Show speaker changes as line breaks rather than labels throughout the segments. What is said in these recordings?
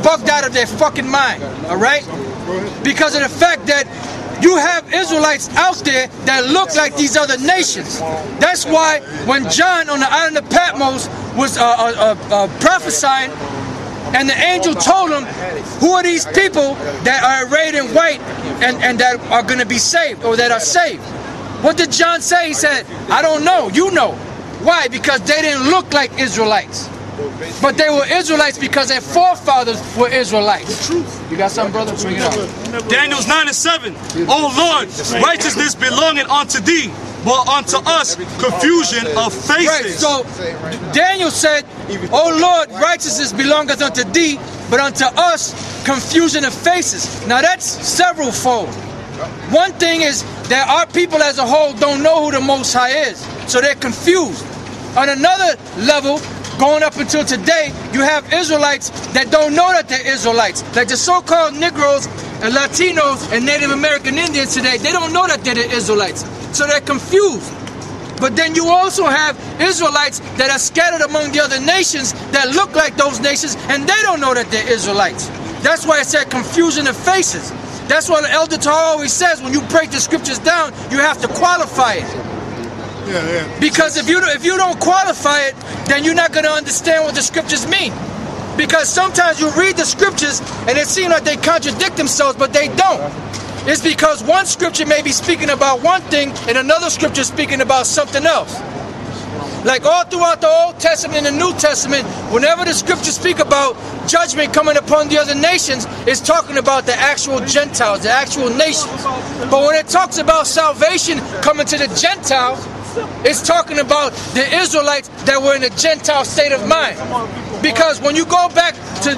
bugged out of their fucking mind, all right? Because of the fact that you have Israelites out there that look like these other nations. That's why when John on the island of Patmos was prophesying, and the angel told him, who are these people that are arrayed in white and that are going to be saved, or that are saved? What did John say? He said, I don't know, you know. Why? Because they didn't look like Israelites. But they were Israelites because their forefathers were Israelites. You got something, brother? Bring it up.
Daniel 9:7. O Lord, righteousness belonging unto thee, but unto us confusion of faces.
Right, so Daniel said, O Lord, righteousness belongeth unto thee, but unto us confusion of faces. Now that's several fold. One thing is that our people as a whole don't know who the Most High is, so they're confused. On another level, going up until today, you have Israelites that don't know that they're Israelites. Like the so-called Negroes and Latinos and Native American Indians today, they don't know that they're the Israelites. So they're confused. But then you also have Israelites that are scattered among the other nations that look like those nations, and they don't know that they're Israelites. That's why it said confusion of faces. That's what the Elder Torah always says, when you break the scriptures down, you have to qualify it. Because if you don't qualify it, then you're not going to understand what the scriptures mean. Because sometimes you read the scriptures and it seems like they contradict themselves, but they don't. It's because one scripture may be speaking about one thing and another scripture speaking about something else. Like all throughout the Old Testament and the New Testament, whenever the scriptures speak about judgment coming upon the other nations, it's talking about the actual Gentiles, the actual nations. But when it talks about salvation coming to the Gentiles, it's talking about the Israelites that were in a Gentile state of mind. Because when you go back to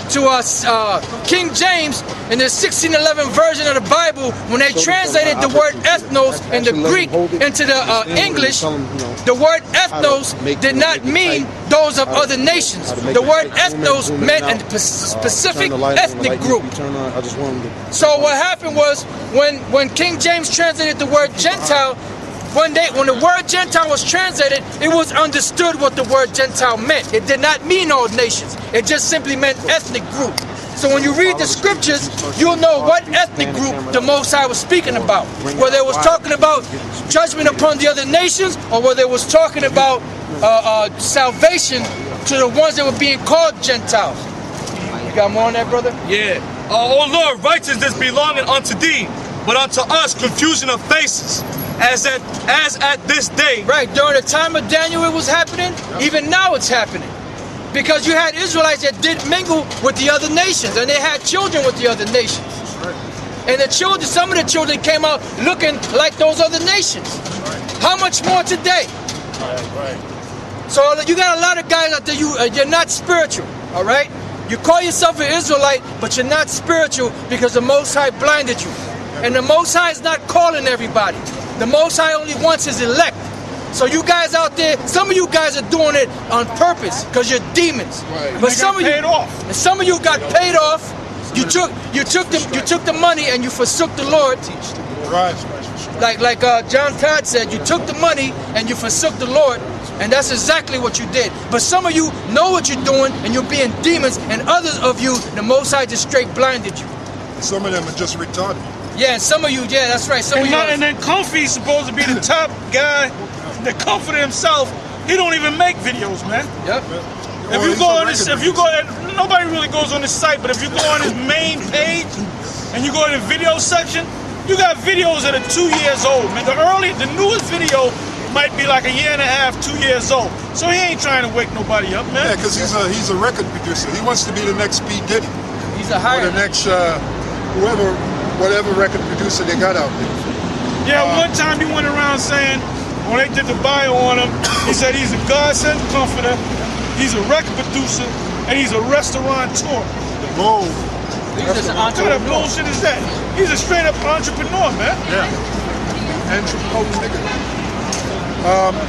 King James in the 1611 version of the Bible, when they translated the word ethnos in the Greek into the English, the word ethnos did not mean those of other nations. The word ethnos meant a specific ethnic group. So what happened was, when King James translated the word Gentile, when the word Gentile was translated, it was understood what the word Gentile meant. It did not mean all nations. It just simply meant ethnic group. So when you read the scriptures, you'll know what ethnic group the Most High was speaking about. Whether it was talking about judgment upon the other nations, or whether it was talking about salvation to the ones that were being called Gentiles. You got more on that, brother?
Yeah. O Lord, righteousness belonging unto thee, but unto us confusion of faces. As at this day.
Right, during the time of Daniel it was happening, even now it's happening. Because you had Israelites that did mingle with the other nations, and they had children with the other nations. And the children, some of the children came out looking like those other nations. How much more today? So you got a lot of guys out there, you're not spiritual, all right? You call yourself an Israelite, but you're not spiritual because the Most High blinded you. And the Most High is not calling everybody. The Most High only wants his elect. So you guys out there, some of you guys are doing it on purpose because you're demons.
Right.
But some of you,
and
some of you got paid off. You took the money and you forsook the Lord.
Right.
Like John Todd said, you took the money and you forsook the Lord, and that's exactly what you did. But some of you know what you're doing and you're being demons, and others of you, the Most High just straight blinded you.
Some of them are just retarded.
Yeah, and some of you, yeah, that's right. Some of you.
And then Comfy's supposed to be the top guy that comforted himself. He don't even make videos, man.
Yep.
If you go on this, nobody really goes on this site, but if you go on his main page and you go in the video section, you got videos that are 2 years old, man. The newest video might be like a year and a half, 2 years old. So he ain't trying to wake nobody up, man.
Yeah, because he's a record producer. He wants to be the next P. Diddy.
He's a higher.
Or the next whatever record producer they got out there.
Yeah, one time he went around saying, when they did the bio on him, he said he's a God-sent comforter, he's a record producer, and he's a restaurateur.
Whoa.
He's just an
What kind of
entrepreneur.
bullshit is that? He's a straight-up entrepreneur, man.
Yeah. Entrepreneur nigga.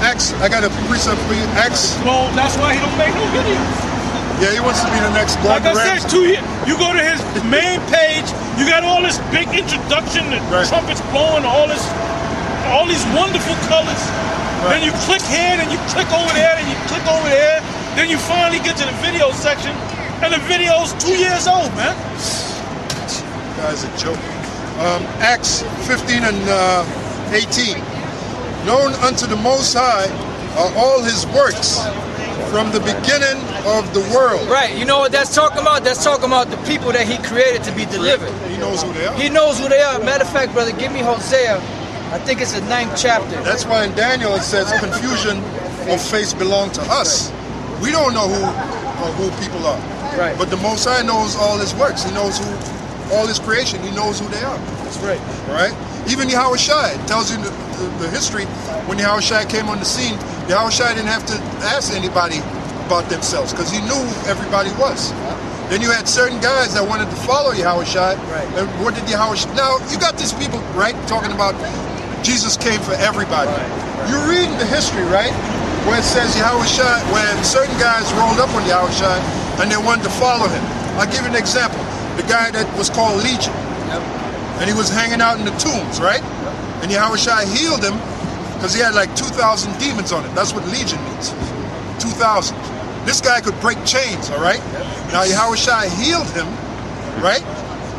X, I got a precept for you. X.
Well, that's why he don't make no videos.
Yeah, he wants to be the next
Like
Gordon
I said,
Ramsay.
you go to his main page, you got all this big introduction, the trumpets blowing, all these wonderful colors. Then you click here, and you click over there, and you click over there. Then you finally get to the video section, And the video's 2 years old, man.
Guy's a joke. Acts 15 and 18. Known unto the Most High are all his works from the beginning of the world.
Right. You know what that's talking about? That's talking about the people that he created to be delivered.
He knows who they are.
He knows who they are. Matter of fact, brother, give me Hosea. I think it's the 9th chapter.
That's why in Daniel it says confusion of face belong to us. We don't know who people are.
Right.
But the Most High knows all his works. He knows all his creation. He knows who they are.
That's right.
Right? Even Yahushua, it tells you the history. When Yahushua came on the scene, Yahushua didn't have to ask anybody about themselves because he knew who everybody was. Then you had certain guys that wanted to follow Yahushua.
Right.
And what did Yahushua... Now, you got these people, right, talking about Jesus came for everybody.
Right.
You're reading the history, right? Where it says Yahushua, when certain guys rolled up on Yahushua and they wanted to follow him. I'll give you an example. The guy that was called Legion.
Yep.
And he was hanging out in the tombs, right? And Yahushua healed him because he had like 2,000 demons on him. That's what Legion means. 2,000. This guy could break chains, all right? Now Yahushua healed him, right?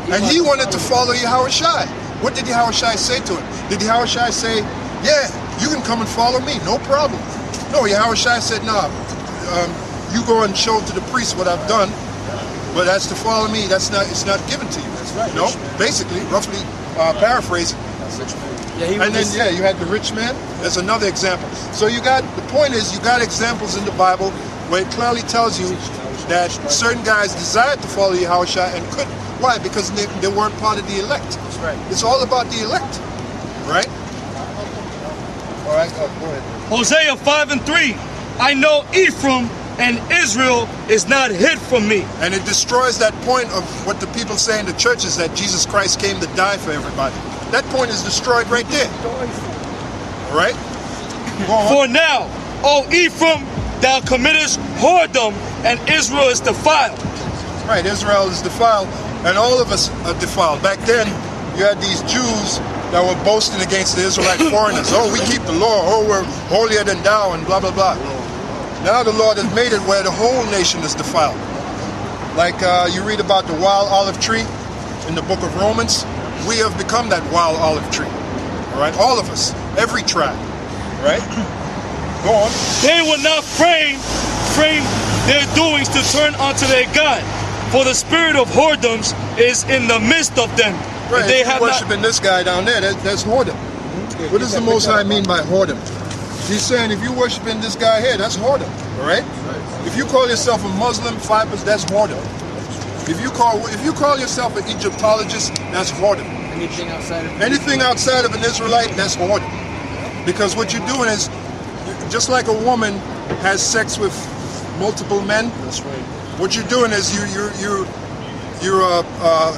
And he wanted to follow Yahushua. What did Yahushua say to him? Did Yahushua say, yeah, you can come and follow me, no problem? No, Yahushua said, no, you go and show to the priest what I've done, but as to follow me, it's not given to you.
That's right.
No, basically, roughly paraphrasing.
Yeah,
and then, you had the rich man. There's another example. So the point is, you got examples in the Bible where it clearly tells you that certain guys desired to follow Yahushua and couldn't. Why? Because they weren't part of the elect.
That's right.
It's all about the elect, right? All right, go ahead.
Hosea 5 and 3. I know Ephraim and Israel is not hid from me.
And it destroys that point of what the people say in the churches, that Jesus Christ came to die for everybody. That point is destroyed right there. All right? Go on.
For now, O Ephraim, thou committest whoredom, and Israel is defiled.
Right, Israel is defiled, and all of us are defiled. Back then, you had these Jews that were boasting against the Israelite foreigners. Oh, we keep the law. Oh, we're holier than thou, and blah, blah, blah. Now the Lord has made it where the whole nation is defiled. Like you read about the wild olive tree in the book of Romans. We have become that wild olive tree. All right, all of us, every tribe. Right? Go on.
They will not frame their doings to turn unto their God, for the spirit of whoredoms is in the midst of them.
Right,
They
if
have
you're worshiping this guy down there, that's whoredom. What does the Most High mean by whoredom? He's saying if you're worshiping this guy here, that's whoredom, all right? If you call yourself a Muslim, fibers, that's whoredom. If you call yourself an Egyptologist, that's whoredom. Anything outside of an Israelite, that's whoredom. Because what you're doing is, just like a woman has sex with multiple men, that's right. What you're doing is you're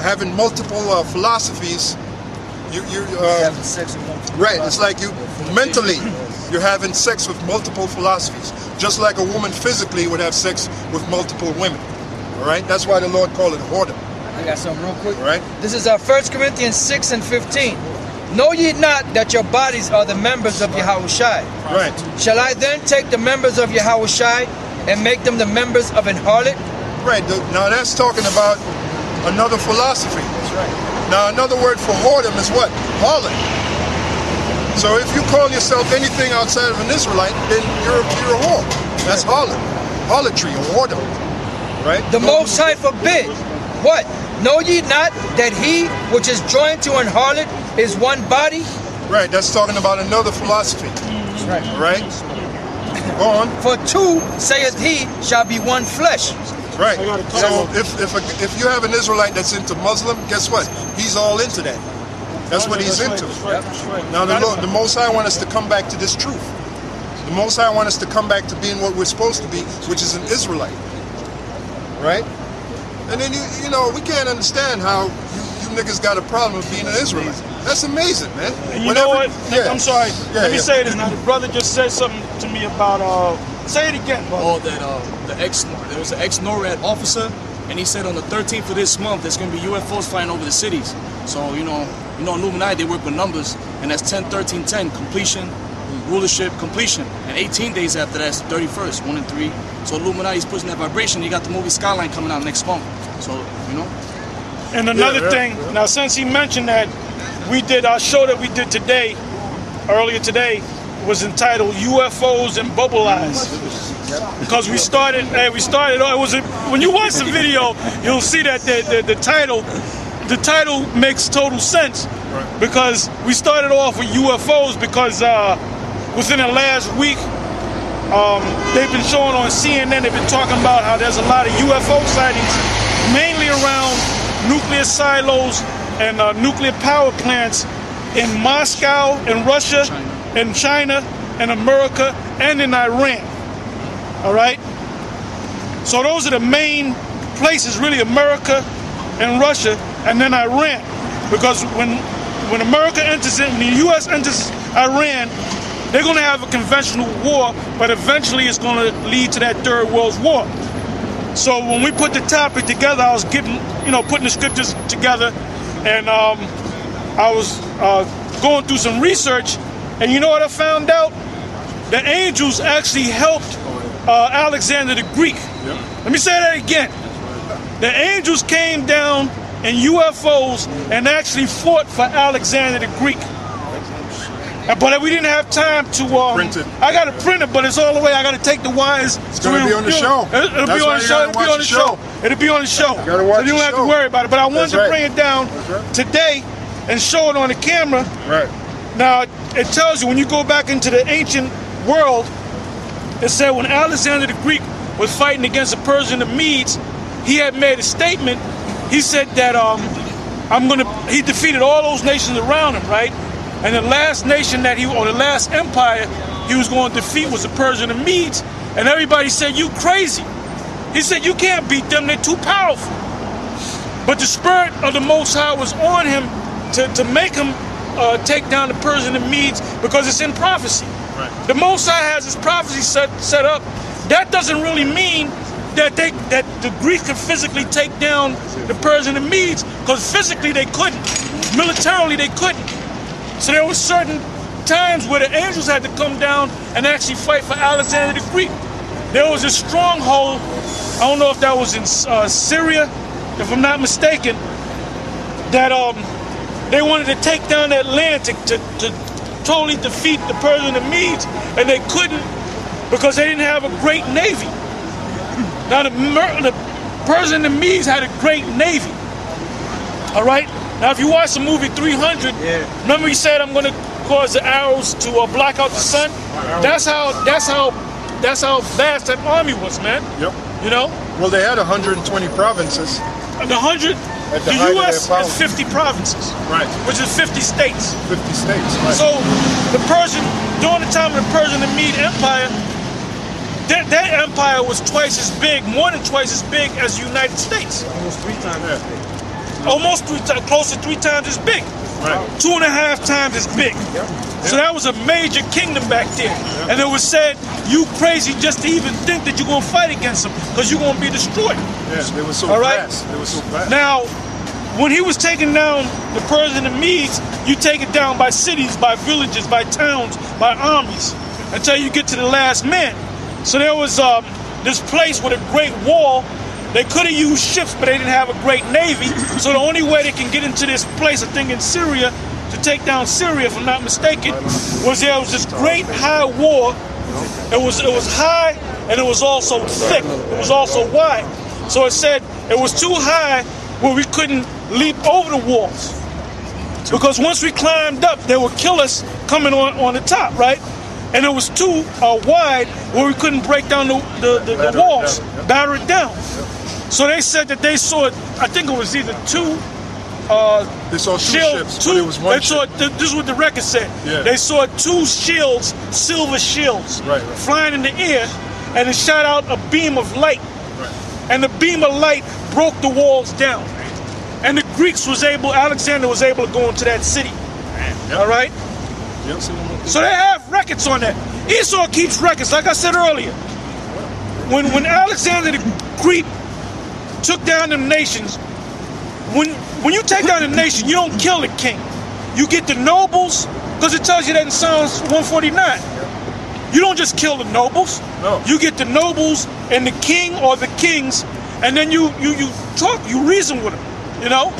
having multiple philosophies. You're
having sex with multiple
right. It's like mentally you're having sex with multiple philosophies, just like a woman physically would have sex with multiple women. All right. That's why the Lord called it whoredom.
I got something real quick.
All right.
This is 1 Corinthians 6 and 15. Know ye not that your bodies are the members of Yahushua?
Right.
Shall I then take the members of Yahushua and make them the members of an harlot?
Right. Now that's talking about another philosophy.
That's right.
Now another word for whoredom is what? Harlot. So if you call yourself anything outside of an Israelite, then you're a whore. That's harlot. Harlotry or whoredom. Right?
The Most High forbid. What? Know ye not that he which is joined to an harlot is one body?
Right, that's talking about another philosophy.
Right.
Right? Go on.
For two, saith he, shall be one flesh.
Right. So if you have an Israelite that's into Muslim, guess what? He's all into that. That's what he's into. Now the Most High wants us to come back to this truth. The Most High wants us to come back to being what we're supposed to be, which is an Israelite. Right? And then you know, we can't understand how you niggas got a problem with being an Israelite. That's amazing, man.
And you know what?
Yeah.
I'm sorry.
Yeah,
Let me say this now. The brother just said something to me about say it again, brother.
Oh, that there was an ex-NORAD officer, and he said on the 13th of this month there's going to be UFOs flying over the cities. So you know, Illuminati, they work with numbers, and that's 10, 13, 10 completion. rulership completion. And 18 days after that, it's the 31st, 1 and 3. So Illuminati's pushing that vibration. You got the movie Skyline coming out next month. So, you know.
And another thing, now since he mentioned that, we did our show that we did today, earlier today, was entitled UFOs and Bubble Eyes. Because we started, it was when you watch the video, you'll see that the title makes total sense. Because we started off with UFOs because within the last week, they've been showing on CNN, they've been talking about how there's a lot of UFO sightings, mainly around nuclear silos and nuclear power plants in Moscow, in Russia, in China, in America, and in Iran. All right? So those are the main places, really, America and Russia, and then Iran. Because when America enters in, when the U.S. enters Iran, they're going to have a conventional war, but eventually it's going to lead to that Third World War. So when we put the topic together, I was putting the scriptures together, and I was going through some research, and you know what I found out? The angels actually helped Alexander the Greek. Let me say that again. The angels came down in UFOs and actually fought for Alexander the Greek. But we didn't have time to print it. I got to print it, but it's all the way. I got to take the wires.
It's going to be on the show.
It'll be on the show. It'll be on the show. It'll be on the show.
You got to watch the show.
So you don't have to worry about it. But I wanted to bring it down today and show it on the camera.
Right.
Now, it tells you when you go back into the ancient world, it said when Alexander the Greek was fighting against the Persian and the Medes, he had made a statement. He said that he defeated all those nations around him, right? And the last nation that the last empire he was going to defeat was the Persian and Medes. And everybody said, "You crazy." He said, "You can't beat them, they're too powerful." But the spirit of the Most High was on him to make him take down the Persian and Medes, because it's in prophecy. Right. The Most High has his prophecy set up. That doesn't really mean that the Greeks could physically take down the Persian and Medes, because physically they couldn't. Militarily they couldn't. So there were certain times where the angels had to come down and actually fight for Alexander the Greek. There was a stronghold, I don't know if that was in Syria, if I'm not mistaken, that they wanted to take down that land to totally defeat the Persian and Medes, and they couldn't because they didn't have a great navy. Now the Persian and Medes had a great navy. All right? Now if you watch the movie 300, remember he said, "I'm going to cause the arrows to block out the sun"? That's how vast that army was, man. Yep. You know?
Well, they had 120 provinces.
The U.S. is 50 provinces. Right. Which is 50 states.
50 states, right.
So during the time of the Persian and Mede Empire, that empire was twice as big, more than twice as big as the United States.
Almost 3 times as big.
Almost close to 3 times as big. Right. 2.5 times as big. Yep. So that was a major kingdom back there. Yep. And it was said, "You crazy just to even think that you're going to fight against them, because you're going to be destroyed."
Yes, they were so fast. They were so fast.
Now, when he was taking down the Persian and Medes, you take it down by cities, by villages, by towns, by armies, until you get to the last man. So there was this place with a great wall. They could have used ships, but they didn't have a great navy. So the only way they can get into this place, I think in Syria, to take down Syria, if I'm not mistaken, was there was this great high wall. It was high, and it was also thick. It was also wide. So it said it was too high where we couldn't leap over the walls. Because once we climbed up, they would kill us coming on the top, right? And it was too wide where we couldn't break down the walls, batter it down. So they said that they saw, I think it was either two
they saw two ships, but it was one ship.
This is what the record said. Yeah. They saw 2 shields, silver shields, flying in the air, and it shot out a beam of light. Right. And the beam of light broke the walls down. And the Alexander was able to go into that city. Yep. All right? Yep. So they have records on that. Esau keeps records, like I said earlier. When Alexander the Greek took down the nations, when you take down a nation, you don't kill the king. You get the nobles, because it tells you that in Psalms 149. You don't just kill the nobles.
No.
You get the nobles and the king or the kings, and then you talk, you reason with them. You know,